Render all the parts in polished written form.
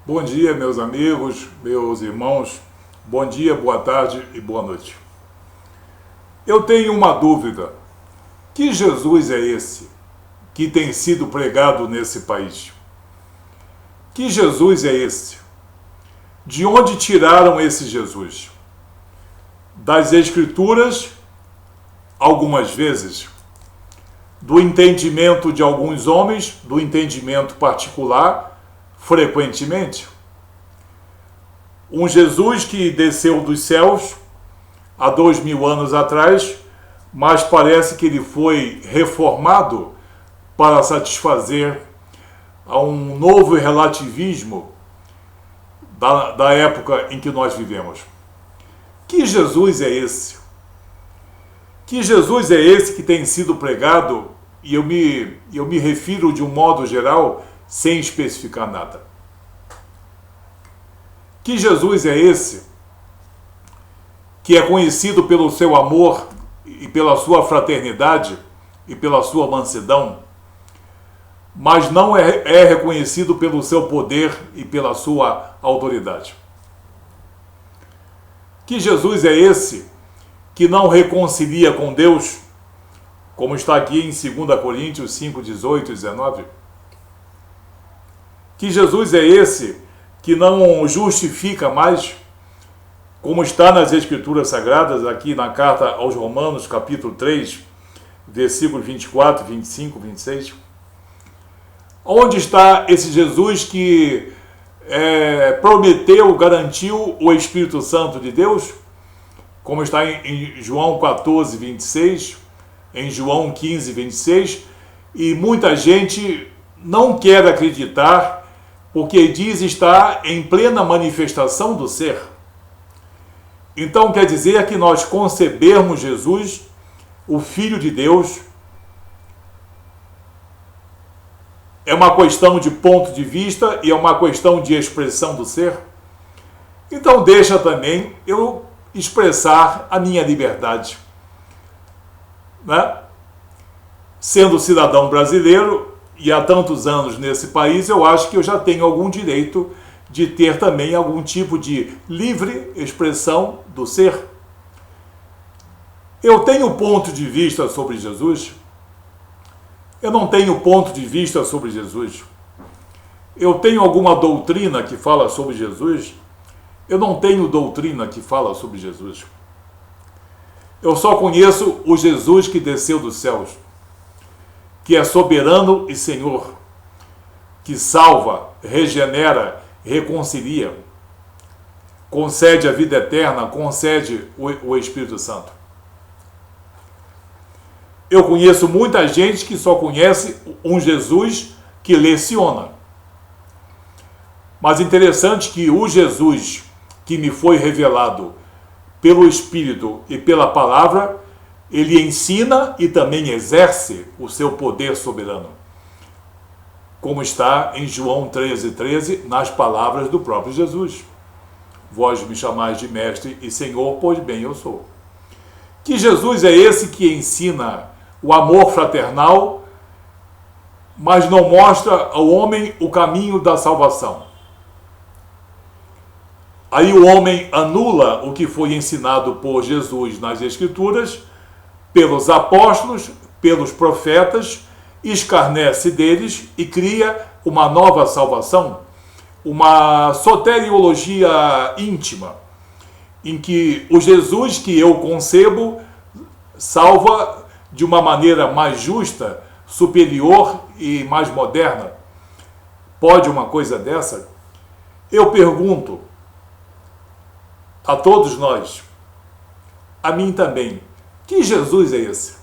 Bom dia, meus amigos, meus irmãos. Bom dia, boa tarde e boa noite. Eu tenho uma dúvida. Que Jesus é esse que tem sido pregado nesse país? Que Jesus é esse? De onde tiraram esse Jesus? Das Escrituras, algumas vezes, do entendimento de alguns homens, do entendimento particular, frequentemente. Um Jesus que desceu dos céus há 2000 anos atrás, mas parece que ele foi reformado para satisfazer a um novo relativismo da época em que nós vivemos. Que Jesus é esse? Que Jesus é esse que tem sido pregado, e eu me refiro de um modo geral, sem especificar nada. Que Jesus é esse que é conhecido pelo seu amor e pela sua fraternidade e pela sua mansidão, mas não é reconhecido pelo seu poder e pela sua autoridade? Que Jesus é esse que não reconcilia com Deus, como está aqui em 2 Coríntios 5, 18 e 19? Que Jesus é esse que não justifica mais, como está nas Escrituras Sagradas, aqui na carta aos Romanos, capítulo 3, versículos 24, 25, 26? Onde está esse Jesus que prometeu, garantiu o Espírito Santo de Deus, como está em João 14, 26, em João 15, 26, e muita gente não quer acreditar, porque diz estar em plena manifestação do ser. Então quer dizer que nós concebermos Jesus, o Filho de Deus, é uma questão de ponto de vista e é uma questão de expressão do ser? Então deixa também eu expressar a minha liberdade, né? Sendo cidadão brasileiro e há tantos anos nesse país, eu acho que eu já tenho algum direito de ter também algum tipo de livre expressão do ser. Eu tenho ponto de vista sobre Jesus? Eu não tenho ponto de vista sobre Jesus? Eu tenho alguma doutrina que fala sobre Jesus? Eu não tenho doutrina que fala sobre Jesus. Eu só conheço o Jesus que desceu dos céus, que é soberano e Senhor, que salva, regenera, reconcilia, concede a vida eterna, concede o Espírito Santo. Eu conheço muita gente que só conhece um Jesus que leciona. Mas interessante que o Jesus que me foi revelado pelo Espírito e pela palavra, ele ensina e também exerce o seu poder soberano, como está em João 13:13, nas palavras do próprio Jesus. Vós me chamais de mestre e Senhor, pois bem eu sou. Que Jesus é esse que ensina o amor fraternal, mas não mostra ao homem o caminho da salvação? Aí o homem anula o que foi ensinado por Jesus nas Escrituras, pelos apóstolos, pelos profetas, escarnece deles e cria uma nova salvação, uma soteriologia íntima, em que o Jesus que eu concebo salva de uma maneira mais justa, superior e mais moderna. Pode uma coisa dessa? Eu pergunto a todos nós, a mim também, que Jesus é esse?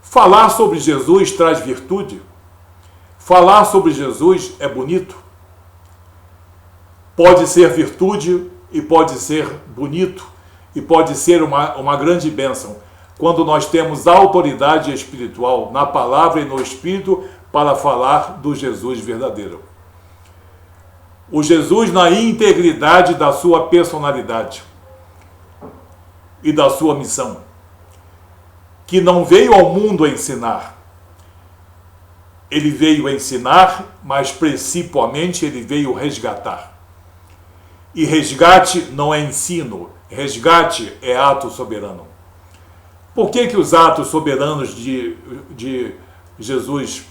Falar sobre Jesus traz virtude? Falar sobre Jesus é bonito? Pode ser virtude e pode ser bonito e pode ser uma grande bênção quando nós temos autoridade espiritual na palavra e no Espírito para falar do Jesus verdadeiro. O Jesus na integridade da sua personalidade e da sua missão, que não veio ao mundo a ensinar, ele veio ensinar, mas principalmente ele veio resgatar. E resgate não é ensino, resgate é ato soberano. Por que os atos soberanos de Jesus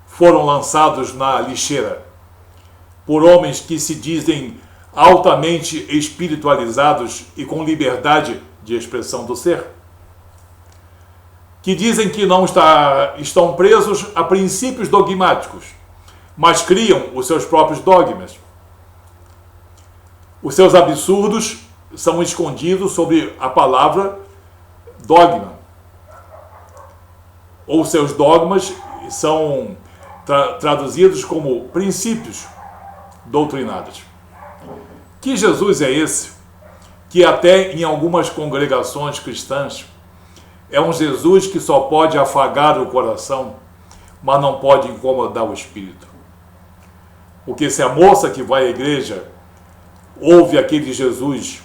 foram lançados na lixeira? Por homens que se dizem altamente espiritualizados e com liberdade de expressão do ser, que dizem que não estão presos a princípios dogmáticos, mas criam os seus próprios dogmas. Os seus absurdos são escondidos sob a palavra dogma, ou seus dogmas são traduzidos como princípios doutrinários. Que Jesus é esse, que até em algumas congregações cristãs é um Jesus que só pode afagar o coração, mas não pode incomodar o espírito? Porque se a moça que vai à igreja ouve aquele Jesus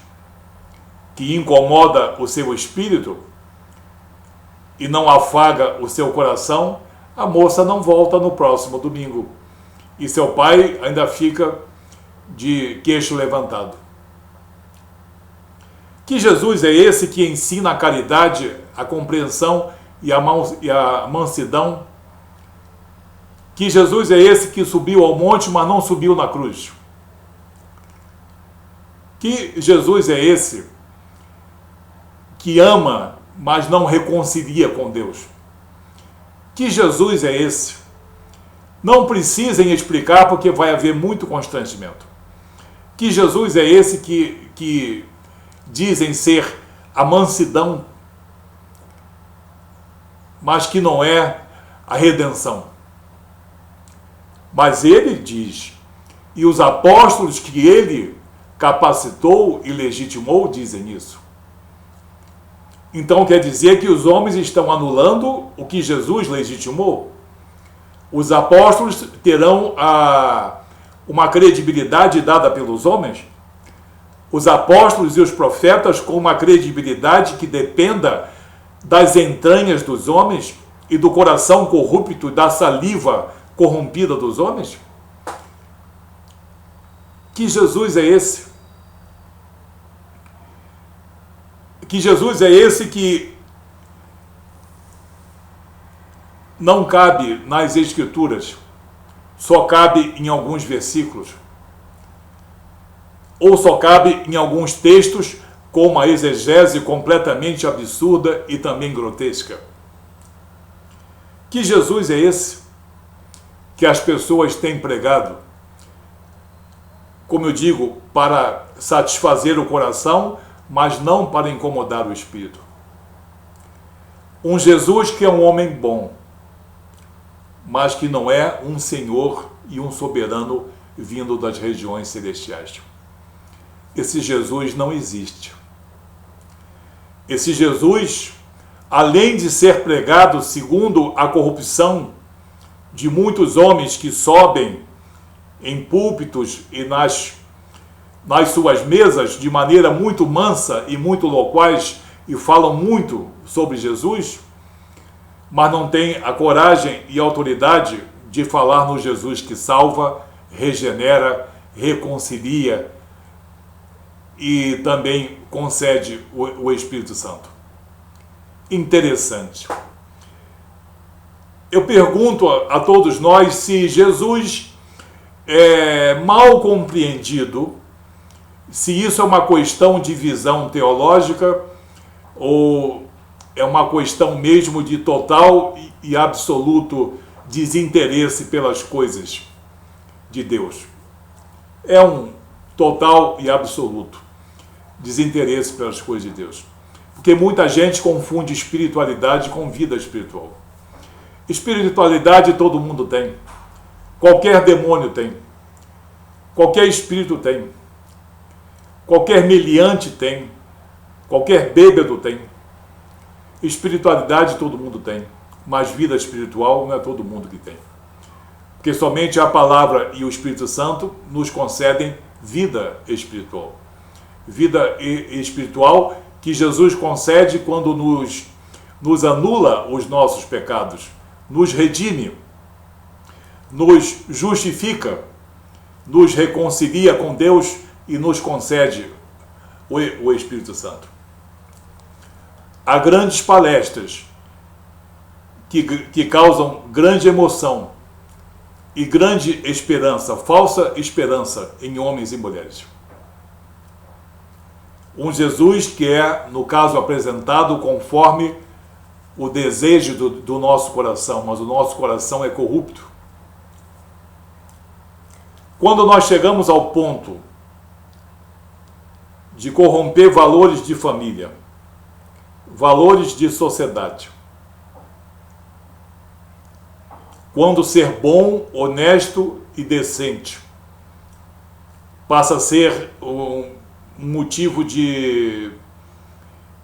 que incomoda o seu espírito e não afaga o seu coração, a moça não volta no próximo domingo. E seu pai ainda fica de queixo levantado. Que Jesus é esse que ensina a caridade, a compreensão e a mansidão? Que Jesus é esse que subiu ao monte, mas não subiu na cruz? Que Jesus é esse que ama, mas não reconcilia com Deus? Que Jesus é esse? Não precisem explicar, porque vai haver muito constrangimento. Que Jesus é esse que dizem ser a mansidão, mas que não é a redenção? Mas ele diz, e os apóstolos que ele capacitou e legitimou dizem isso. Então quer dizer que os homens estão anulando o que Jesus legitimou? Os apóstolos terão uma credibilidade dada pelos homens? Os apóstolos e os profetas com uma credibilidade que dependa das entranhas dos homens e do coração corrupto, da saliva corrompida dos homens? Que Jesus é esse? Que Jesus é esse que não cabe nas Escrituras, só cabe em alguns versículos, ou só cabe em alguns textos com uma exegese completamente absurda e também grotesca? Que Jesus é esse que as pessoas têm pregado, como eu digo, para satisfazer o coração, mas não para incomodar o espírito? Um Jesus que é um homem bom, mas que não é um Senhor e um soberano vindo das regiões celestiais. Esse Jesus não existe. Esse Jesus, além de ser pregado segundo a corrupção de muitos homens que sobem em púlpitos e nas suas mesas de maneira muito mansa e muito loquaz e falam muito sobre Jesus, mas não tem a coragem e a autoridade de falar no Jesus que salva, regenera, reconcilia e também concede o Espírito Santo. Interessante. Eu pergunto a todos nós se Jesus é mal compreendido, se isso é uma questão de visão teológica ou é uma questão mesmo de total e absoluto desinteresse pelas coisas de Deus. É um total e absoluto desinteresse pelas coisas de Deus. Porque muita gente confunde espiritualidade com vida espiritual. Espiritualidade todo mundo tem. Qualquer demônio tem. Qualquer espírito tem. Qualquer meliante tem. Qualquer bêbado tem. Espiritualidade todo mundo tem. Mas vida espiritual não é todo mundo que tem. Porque somente a palavra e o Espírito Santo nos concedem vida espiritual. Vida espiritual que Jesus concede quando nos anula os nossos pecados, nos redime nos justifica, nos reconcilia com Deus e nos concede o Espírito Santo. Há grandes palestras que causam grande emoção e grande esperança, falsa esperança em homens e mulheres. Um Jesus que é, no caso, apresentado conforme o desejo do nosso coração, mas o nosso coração é corrupto. Quando nós chegamos ao ponto de corromper valores de família, valores de sociedade, quando ser bom, honesto e decente passa a ser um motivo de,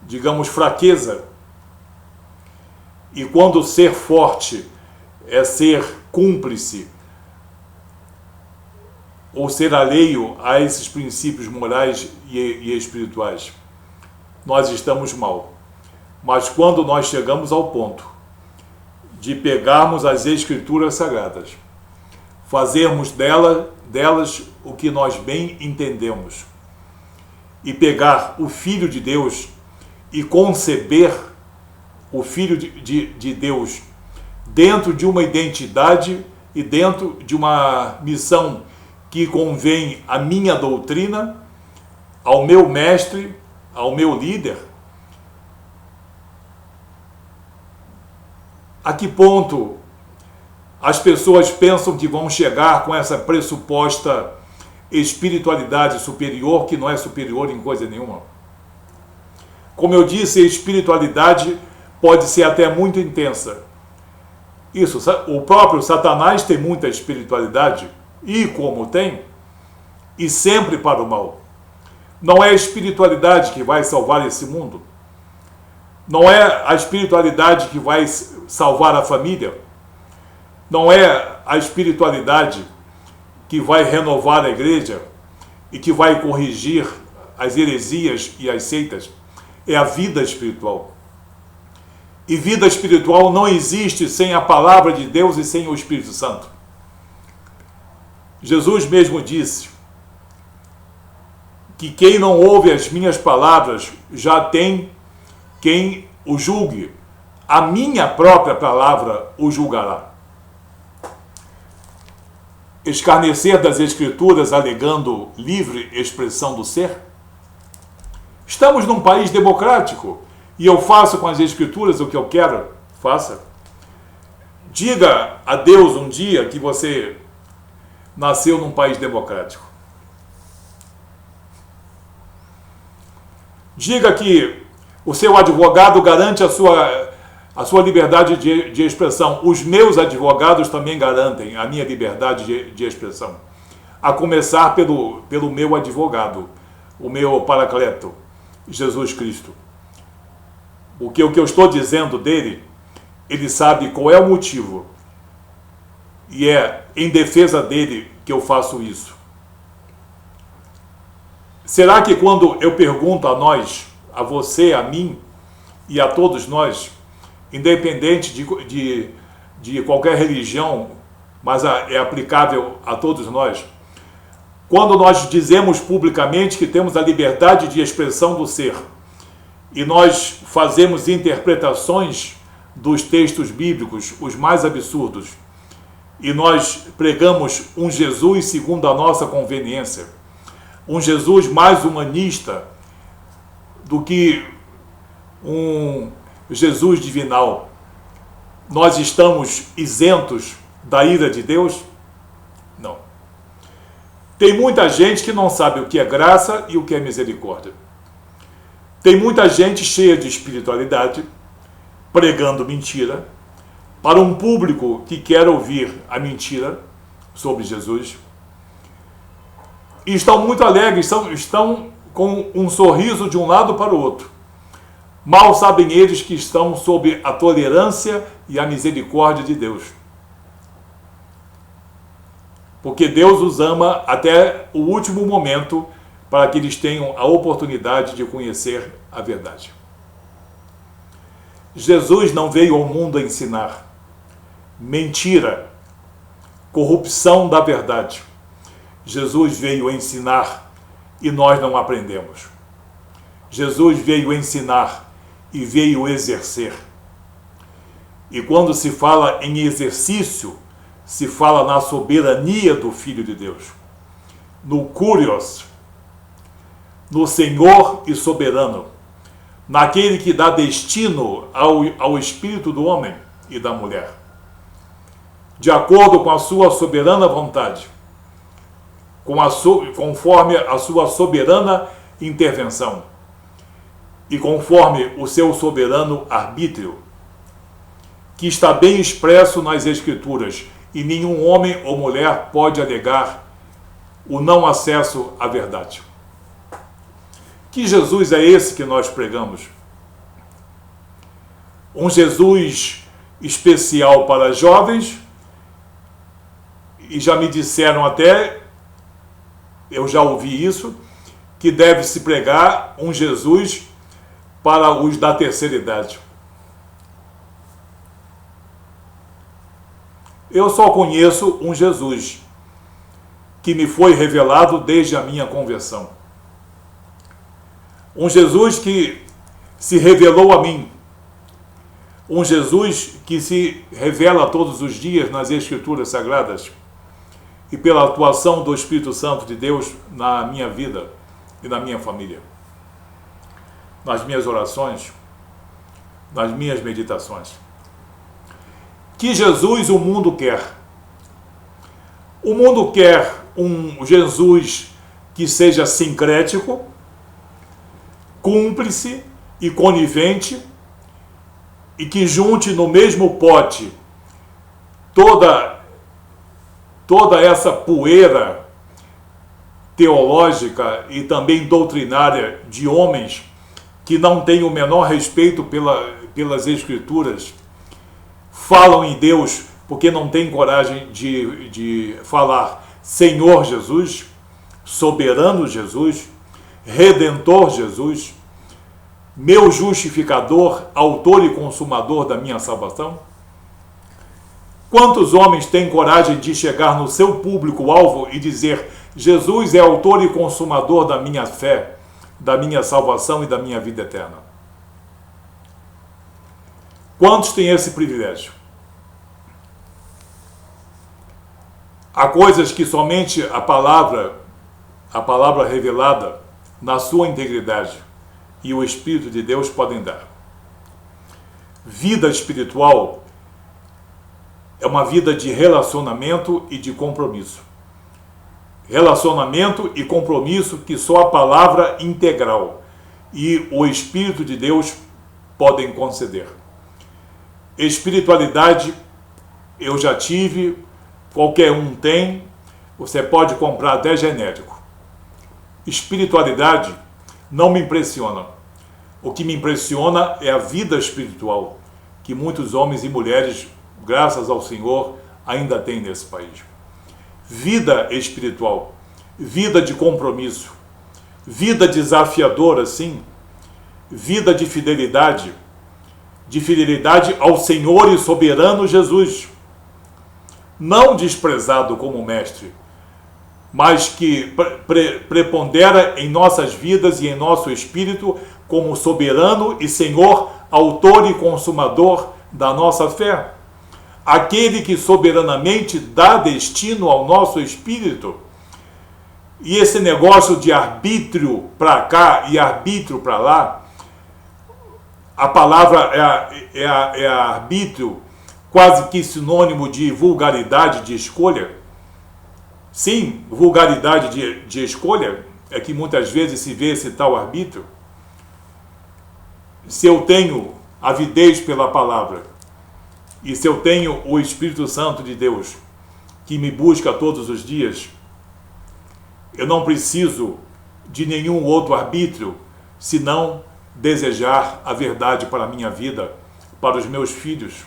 digamos, fraqueza, e quando ser forte é ser cúmplice ou ser alheio a esses princípios morais e espirituais, nós estamos mal. Mas quando nós chegamos ao ponto de pegarmos as Escrituras Sagradas, fazermos delas o que nós bem entendemos, e pegar o Filho de Deus e conceber o Filho de Deus dentro de uma identidade e dentro de uma missão que convém à minha doutrina, ao meu mestre, ao meu líder, a que ponto as pessoas pensam que vão chegar com essa pressuposta espiritualidade superior, que não é superior em coisa nenhuma? Como eu disse, a espiritualidade pode ser até muito intensa. Isso, o próprio Satanás tem muita espiritualidade, e como tem, e sempre para o mal. Não é a espiritualidade que vai salvar esse mundo. Não é a espiritualidade que vai salvar a família. Não é a espiritualidade que vai renovar a igreja e que vai corrigir as heresias e as seitas. É a vida espiritual. E vida espiritual não existe sem a palavra de Deus e sem o Espírito Santo. Jesus mesmo disse que quem não ouve as minhas palavras já tem quem o julgue. A minha própria palavra o julgará. Escarnecer das Escrituras alegando livre expressão do ser? Estamos num país democrático e eu faço com as Escrituras o que eu quero. Faça. Diga a Deus um dia que você nasceu num país democrático. Diga que o seu advogado garante a sua liberdade de expressão. Os meus advogados também garantem a minha liberdade de expressão. A começar pelo meu advogado, o meu paracleto, Jesus Cristo. Porque o que eu estou dizendo dele, ele sabe qual é o motivo. E é em defesa dele que eu faço isso. Será que quando eu pergunto a nós, a você, a mim e a todos nós, independente de qualquer religião, mas é aplicável a todos nós, quando nós dizemos publicamente que temos a liberdade de expressão do ser e nós fazemos interpretações dos textos bíblicos, os mais absurdos, e nós pregamos um Jesus segundo a nossa conveniência, um Jesus mais humanista do que um Jesus divinal, nós estamos isentos da ira de Deus? Não. Tem muita gente que não sabe o que é graça e o que é misericórdia. Tem muita gente cheia de espiritualidade, pregando mentira, para um público que quer ouvir a mentira sobre Jesus. E estão muito alegres, estão com um sorriso de um lado para o outro. Mal sabem eles que estão sob a tolerância e a misericórdia de Deus. Porque Deus os ama até o último momento para que eles tenham a oportunidade de conhecer a verdade. Jesus não veio ao mundo a ensinar mentira, corrupção da verdade. Jesus veio ensinar e nós não aprendemos. Jesus veio ensinar e veio exercer. E quando se fala em exercício, se fala na soberania do Filho de Deus, no Kurios, no Senhor e soberano, naquele que dá destino ao espírito do homem e da mulher, de acordo com a sua soberana vontade, conforme a sua soberana intervenção e conforme o seu soberano arbítrio, que está bem expresso nas Escrituras, e nenhum homem ou mulher pode alegar o não acesso à verdade. Que Jesus é esse que nós pregamos? Um Jesus especial para jovens, e já me disseram até, eu já ouvi isso, que deve se pregar um Jesus para os da terceira idade. Eu só conheço um Jesus que me foi revelado desde a minha conversão. Um Jesus que se revelou a mim. Um Jesus que se revela todos os dias nas Escrituras Sagradas e pela atuação do Espírito Santo de Deus na minha vida e na minha família, nas minhas orações, nas minhas meditações. Que Jesus o mundo quer? O mundo quer um Jesus que seja sincrético, cúmplice e conivente, e que junte no mesmo pote toda essa poeira teológica e também doutrinária de homens que não têm o menor respeito pelas Escrituras, falam em Deus porque não têm coragem de falar Senhor Jesus, soberano Jesus, Redentor Jesus, meu justificador, autor e consumador da minha salvação? Quantos homens têm coragem de chegar no seu público-alvo e dizer Jesus é autor e consumador da minha fé, da minha salvação e da minha vida eterna? Quantos têm esse privilégio? Há coisas que somente a palavra revelada na sua integridade e o Espírito de Deus podem dar. Vida espiritual é uma vida de relacionamento e de compromisso. Relacionamento e compromisso que só a palavra integral e o Espírito de Deus podem conceder. Espiritualidade eu já tive, qualquer um tem, você pode comprar até genérico. Espiritualidade não me impressiona. O que me impressiona é a vida espiritual que muitos homens e mulheres, graças ao Senhor, ainda têm nesse país. Vida espiritual, vida de compromisso, vida desafiadora, sim, vida de fidelidade ao Senhor e soberano Jesus, não desprezado como mestre, mas que prepondera em nossas vidas e em nosso espírito como soberano e Senhor, autor e consumador da nossa fé. Aquele que soberanamente dá destino ao nosso espírito. E esse negócio de arbítrio para cá e arbítrio para lá, a palavra é arbítrio, quase que sinônimo de vulgaridade de escolha. Sim, vulgaridade de escolha é que muitas vezes se vê esse tal arbítrio. Se eu tenho avidez pela palavra, e se eu tenho o Espírito Santo de Deus, que me busca todos os dias, eu não preciso de nenhum outro arbítrio, senão desejar a verdade para a minha vida, para os meus filhos,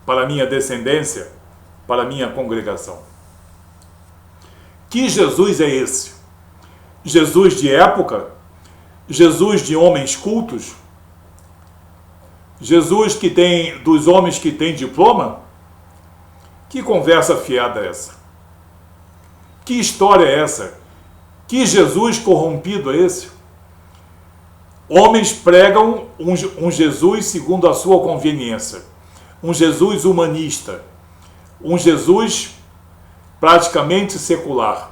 para a minha descendência, para a minha congregação. Que Jesus é esse? Jesus de época? Jesus de homens cultos? Jesus que tem, dos homens que têm diploma? Que conversa fiada é essa? Que história é essa? Que Jesus corrompido é esse? Homens pregam um Jesus segundo a sua conveniência, um Jesus humanista, um Jesus praticamente secular.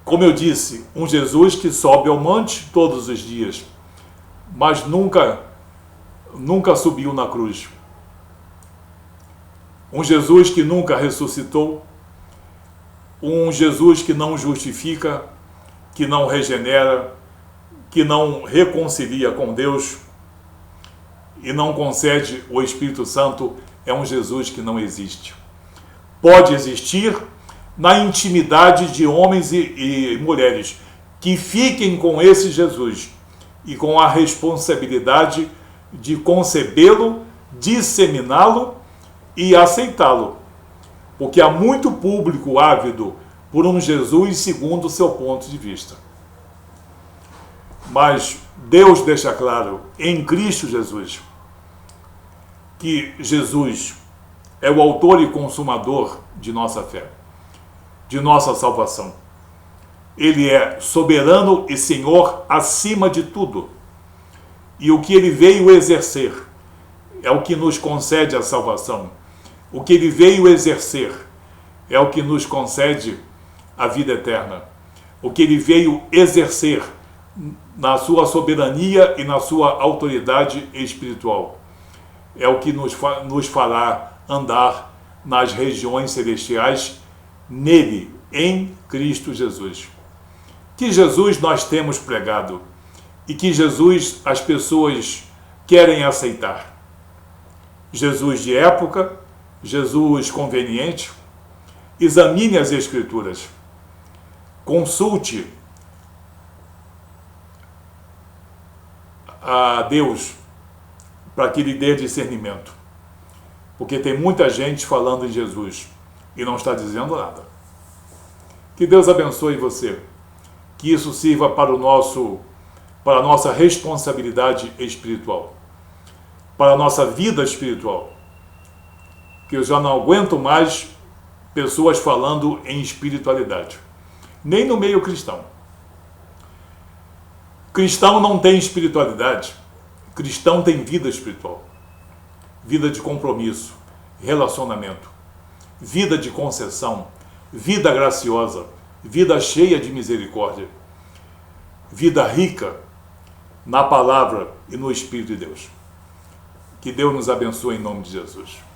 Como eu disse, um Jesus que sobe ao monte todos os dias, mas nunca subiu na cruz. Um Jesus que nunca ressuscitou, um Jesus que não justifica, que não regenera, que não reconcilia com Deus e não concede o Espírito Santo, é um Jesus que não existe. Pode existir na intimidade de homens e mulheres que fiquem com esse Jesus e com a responsabilidade de concebê-lo, disseminá-lo e aceitá-lo, porque há muito público ávido por um Jesus segundo o seu ponto de vista. Mas Deus deixa claro em Cristo Jesus que Jesus é o autor e consumador de nossa fé, de nossa salvação. Ele é soberano e Senhor acima de tudo. E o que ele veio exercer é o que nos concede a salvação. O que ele veio exercer é o que nos concede a vida eterna. O que ele veio exercer na sua soberania e na sua autoridade espiritual é o que nos fará andar nas regiões celestiais nele, em Cristo Jesus. Que Jesus nós temos pregado e que Jesus as pessoas querem aceitar. Jesus de época, Jesus conveniente. Examine as Escrituras. Consulte a Deus para que lhe dê discernimento. Porque tem muita gente falando em Jesus e não está dizendo nada. Que Deus abençoe você. Que isso sirva para a nossa responsabilidade espiritual, para a nossa vida espiritual. Que eu já não aguento mais pessoas falando em espiritualidade, nem no meio cristão. Cristão não tem espiritualidade, cristão tem vida espiritual, vida de compromisso, relacionamento, vida de concessão, vida graciosa, vida cheia de misericórdia, vida rica na palavra e no Espírito de Deus. Que Deus nos abençoe em nome de Jesus.